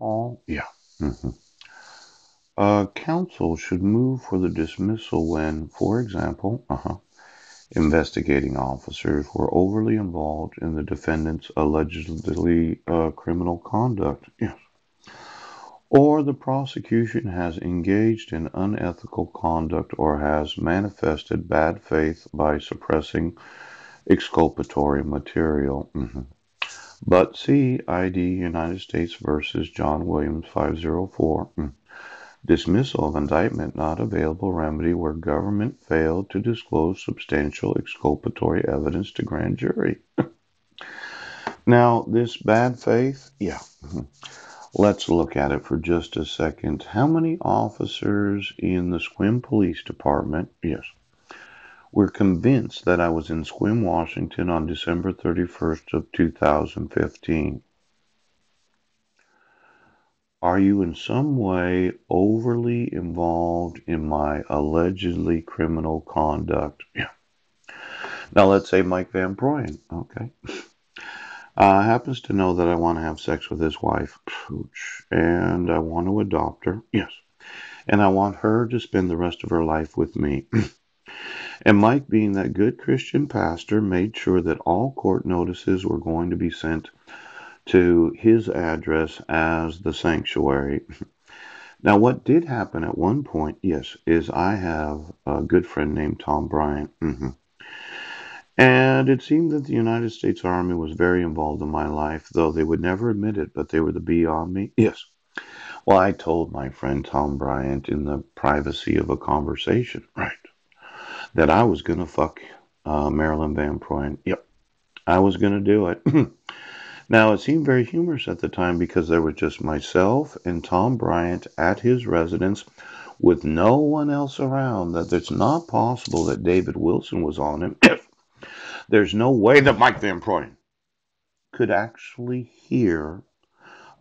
Paul? Yeah. hmm Counsel should move for the dismissal when, for example, investigating officers were overly involved in the defendant's allegedly criminal conduct. Yes. Or the prosecution has engaged in unethical conduct or has manifested bad faith by suppressing exculpatory material. But see ID United States versus John Williams 504. Dismissal of indictment not available remedy where government failed to disclose substantial exculpatory evidence to grand jury. Now, this bad faith, yeah. Let's look at it for just a second. How many officers in the Sequim Police Department, yes, were convinced that I was in Sequim, Washington on December 31st of 2015? Are you in some way overly involved in my allegedly criminal conduct? Yeah. Now let's say Mike Van Proyen, okay, happens to know that I want to have sex with his wife, and I want to adopt her. Yes. And I want her to spend the rest of her life with me. And Mike, being that good Christian pastor, made sure that all court notices were going to be sent to his address as the sanctuary. Now, what did happen at one point, yes, is I have a good friend named Tom Bryant. And it seemed that the United States Army was very involved in my life, though they would never admit it, but they were the bee on me. Yes. Well, I told my friend Tom Bryant in the privacy of a conversation, right, that I was going to fuck Marilyn Van Proyen. Yep, I was going to do it. Now, it seemed very humorous at the time because there was just myself and Tom Bryant at his residence with no one else around, that it's not possible that David Wilson was on him. There's no way that Mike Van Proyen could actually hear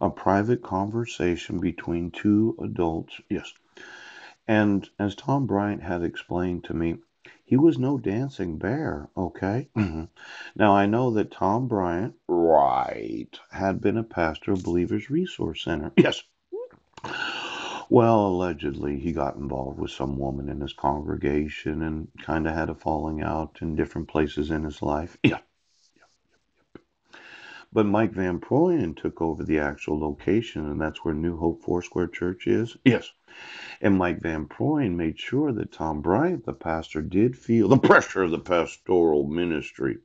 a private conversation between two adults. Yes. And as Tom Bryant had explained to me, he was no dancing bear, okay? Now, I know that Tom Bryant, right, had been a pastor of Believers Resource Center. Yes. Well, allegedly, he got involved with some woman in his congregation and kind of had a falling out in different places in his life. Yeah. But Mike Van Proyen took over the actual location, and that's where New Hope Foursquare Church is. Yes. And Mike Van Proyen made sure that Tom Bryant, the pastor, did feel the pressure of the pastoral ministry.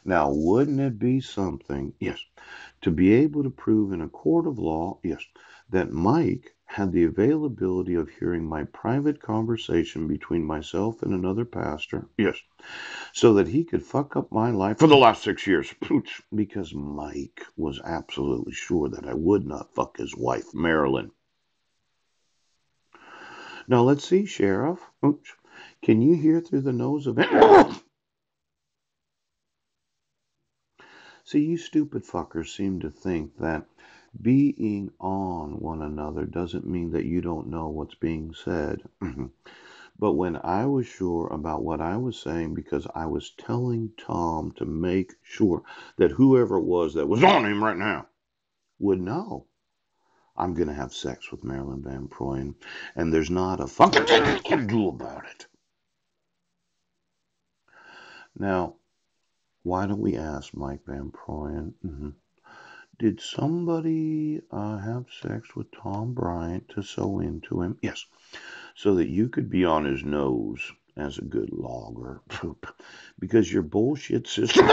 Now, wouldn't it be something, yes, to be able to prove in a court of law, yes, that Mike had the availability of hearing my private conversation between myself and another pastor, yes, so that he could fuck up my life for the last 6 years, because Mike was absolutely sure that I would not fuck his wife, Marilyn. Now, let's see, Sheriff. Can you hear through the nose of it? See, you stupid fuckers seem to think that being on one another doesn't mean that you don't know what's being said. But when I was sure about what I was saying, because I was telling Tom to make sure that whoever it was that was on him right now would know, I'm going to have sex with Marilyn Van Proyen, and there's not a fucking thing you can do about it. Now, why don't we ask Mike Van Proyen? Did somebody have sex with Tom Bryant to sew into him? Yes, so that you could be on his nose as a good logger. Because your bullshit system